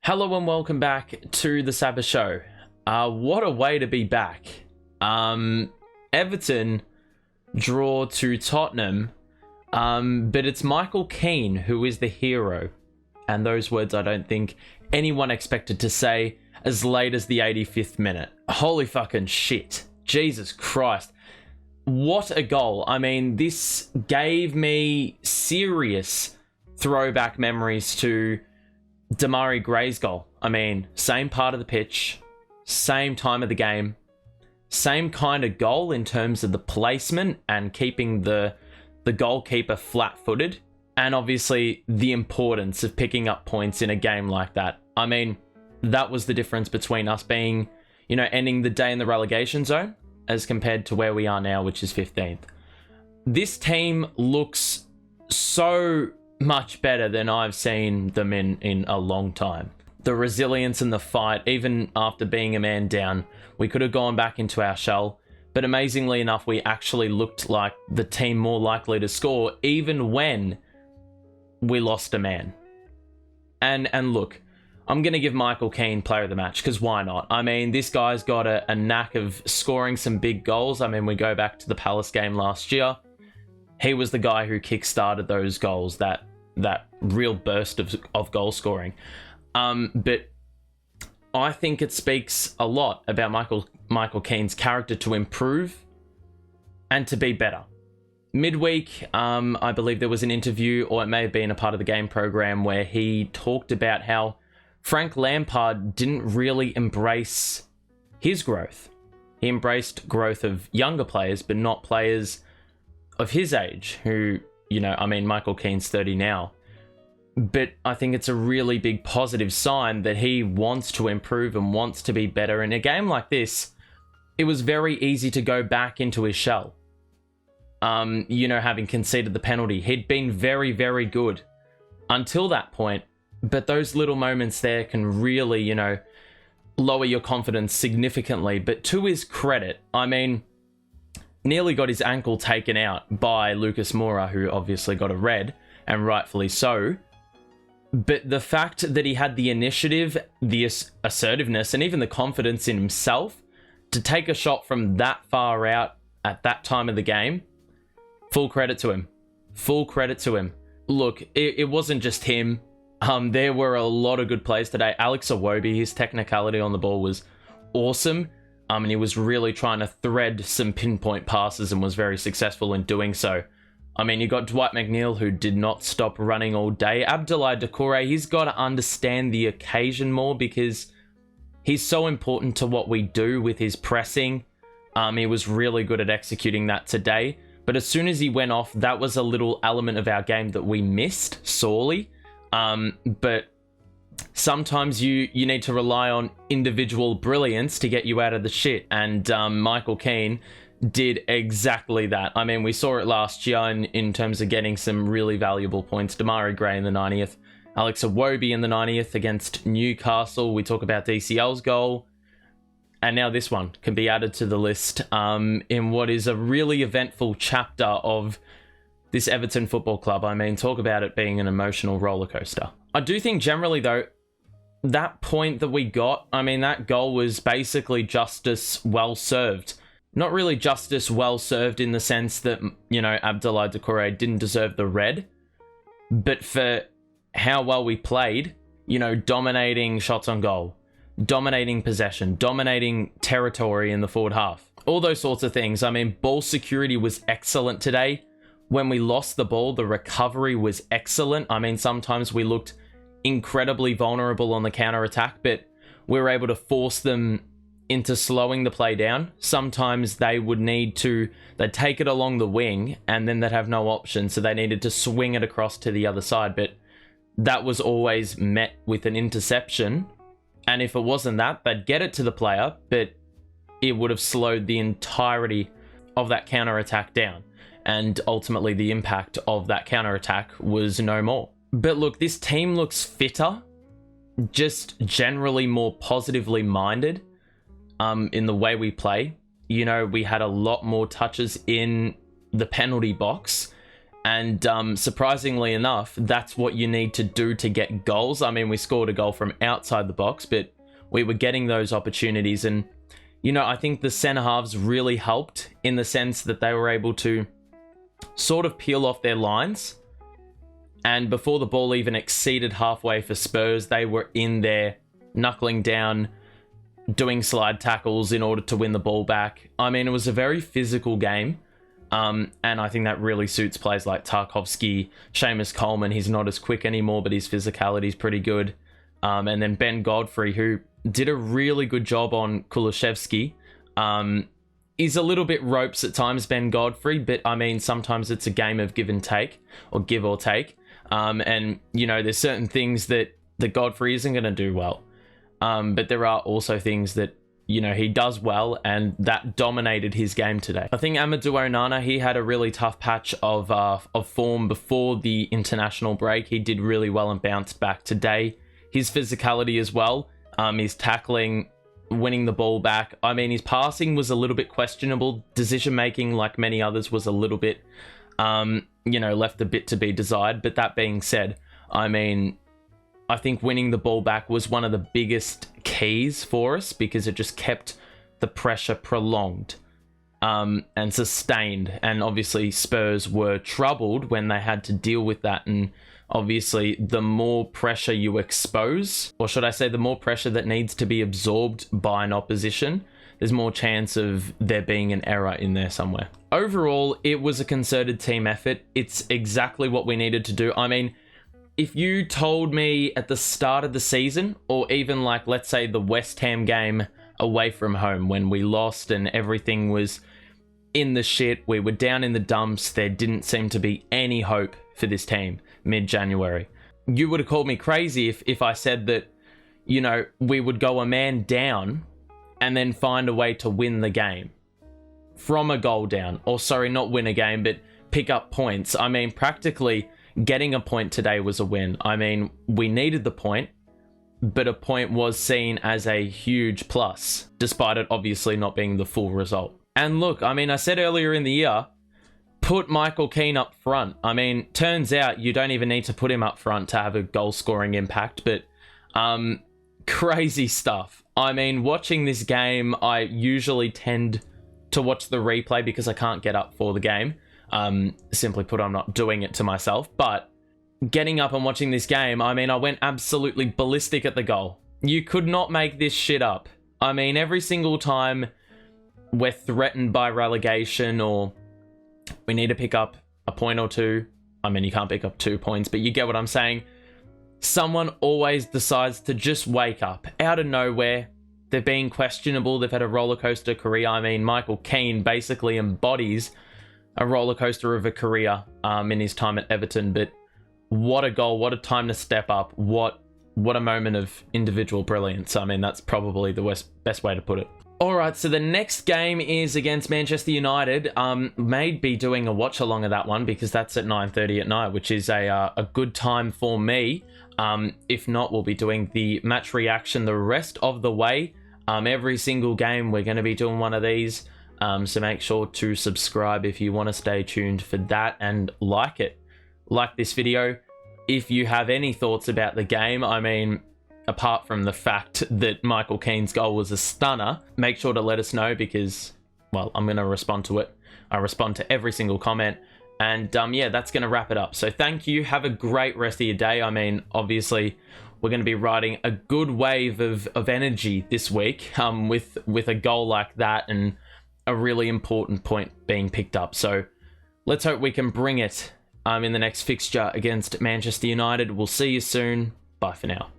Hello and welcome back to the Sabbath Show. What a way to be back. Everton draw to Tottenham, but it's Michael Keane who is the hero. And those words I don't think anyone expected to say as late as the 85th minute. Holy fucking shit. Jesus Christ. What a goal. I mean, this gave me serious throwback memories to Demarai Gray's goal. I mean, same part of the pitch, same time of the game, same kind of goal in terms of the placement and keeping the goalkeeper flat-footed, and obviously the importance of picking up points in a game like that. I mean, that was the difference between us being, ending the day in the relegation zone as compared to where we are now, which is 15th. This team looks so much better than I've seen them in a long time. The resilience and the fight, even after being a man down, we could have gone back into our shell, but amazingly enough, we actually looked like the team more likely to score, even when we lost a man. And look, I'm going to give Michael Keane player of the match, because why not? I mean, this guy's got a knack of scoring some big goals. I mean, we go back to the Palace game last year. He was the guy who kick-started those goals, that real burst of goal scoring. But I think it speaks a lot about Michael Keane's character to improve and to be better. Midweek, I believe there was an interview, or it may have been a part of the game program, where he talked about how Frank Lampard didn't really embrace his growth. He embraced growth of younger players, but not players of his age who, Michael Keane's 30 now. But I think it's a really big positive sign that he wants to improve and wants to be better. In a game like this, it was very easy to go back into his shell. Having conceded the penalty, he'd been very, very good until that point. But those little moments there can really, lower your confidence significantly. But to his credit, nearly got his ankle taken out by Lucas Moura, who obviously got a red, and rightfully so. But the fact that he had the initiative, the assertiveness, and even the confidence in himself to take a shot from that far out at that time of the game, full credit to him. Full credit to him. Look, it wasn't just him. There were a lot of good plays today. Alex Iwobi, his technicality on the ball was awesome. And he was really trying to thread some pinpoint passes and was very successful in doing so. You got Dwight McNeil, who did not stop running all day. Abdoulaye Doucouré, he's got to understand the occasion more because he's so important to what we do with his pressing. He was really good at executing that today. But as soon as he went off, that was a little element of our game that we missed sorely. But sometimes you need to rely on individual brilliance to get you out of the shit. And Michael Keane did exactly that. We saw it last year in terms of getting some really valuable points. Demarai Gray in the 90th. Alex Iwobi in the 90th against Newcastle. We talk about DCL's goal. And now this one can be added to the list in what is a really eventful chapter of this Everton Football Club. Talk about it being an emotional roller coaster. I do think generally, though, that point that we got, that goal was basically justice well served. Not really justice well served in the sense that, Abdoulaye Doucouré didn't deserve the red, but for how well we played, dominating shots on goal, dominating possession, dominating territory in the forward half, all those sorts of things. Ball security was excellent today. When we lost the ball, the recovery was excellent. Sometimes we looked incredibly vulnerable on the counter-attack, but we were able to force them into slowing the play down. Sometimes they'd take it along the wing and then they'd have no option, so they needed to swing it across to the other side, but that was always met with an interception. And if it wasn't that, they'd get it to the player, but it would have slowed the entirety of that counter-attack down. And ultimately, the impact of that counter-attack was no more. But look, this team looks fitter, just generally more positively minded in the way we play. We had a lot more touches in the penalty box. And surprisingly enough, that's what you need to do to get goals. I mean, we scored a goal from outside the box, but we were getting those opportunities. And, you know, I think the centre halves really helped in the sense that they were able to sort of peel off their lines. And before the ball even exceeded halfway for Spurs, they were in there knuckling down, doing slide tackles in order to win the ball back. I mean, it was a very physical game. And I think that really suits players like Tarkowski, Seamus Coleman. He's not as quick anymore, but his physicality is pretty good. And then Ben Godfrey, who did a really good job on Kulusevski. He's a little bit ropes at times, Ben Godfrey, but I mean, sometimes it's a game of give and take, or give or take. And, you know, there's certain things that Godfrey isn't going to do well. But there are also things that, you know, he does well, and that dominated his game today. I think Amadou Onana, he had a really tough patch of form before the international break. He did really well and bounced back today. His physicality as well, his tackling, winning the ball back. I mean, his passing was a little bit questionable. Decision-making, like many others, was a little bit, you know, left a bit to be desired. But that being said, I mean, I think winning the ball back was one of the biggest keys for us because it just kept the pressure prolonged and sustained. And obviously Spurs were troubled when they had to deal with that. And obviously the more pressure you expose, or should I say the more pressure that needs to be absorbed by an opposition, there's more chance of there being an error in there somewhere. Overall, it was a concerted team effort. It's exactly what we needed to do. I mean, if you told me at the start of the season, or even like, let's say the West Ham game away from home when we lost and everything was in the shit, we were down in the dumps, there didn't seem to be any hope for this team mid-January, you would have called me crazy if I said that, you know, we would go a man down and then find a way to win the game from a goal down. Or sorry, not win a game, but pick up points. I mean, practically getting a point today was a win. I mean, we needed the point, but a point was seen as a huge plus, despite it obviously not being the full result. And look, I mean, I said earlier in the year, put Michael Keane up front. I mean, turns out you don't even need to put him up front to have a goal-scoring impact, but crazy stuff. I mean, watching this game, I usually tend to watch the replay because I can't get up for the game. Simply put, I'm not doing it to myself, but getting up and watching this game, I mean, I went absolutely ballistic at the goal. You could not make this shit up. I mean, every single time we're threatened by relegation or we need to pick up a point or two, I mean, you can't pick up 2 points, but you get what I'm saying. Someone always decides to just wake up out of nowhere. They've been questionable. They've had a roller coaster career. I mean, Michael Keane basically embodies a roller coaster of a career in his time at Everton, but what a goal, what a time to step up, what a moment of individual brilliance. I mean, that's probably the best way to put it. All right, so the next game is against Manchester United. May be doing a watch along of that one because that's at 9:30 at night, which is a good time for me. If not, we'll be doing the match reaction the rest of the way. Every single game, we're going to be doing one of these. So make sure to subscribe if you want to stay tuned for that and like it. Like this video. If you have any thoughts about the game, I mean, apart from the fact that Michael Keane's goal was a stunner, make sure to let us know because, well, I'm going to respond to it. I respond to every single comment. And yeah, that's going to wrap it up. So thank you. Have a great rest of your day. I mean, obviously, we're going to be riding a good wave of energy this week with a goal like that and a really important point being picked up. So let's hope we can bring it in the next fixture against Manchester United. We'll see you soon. Bye for now.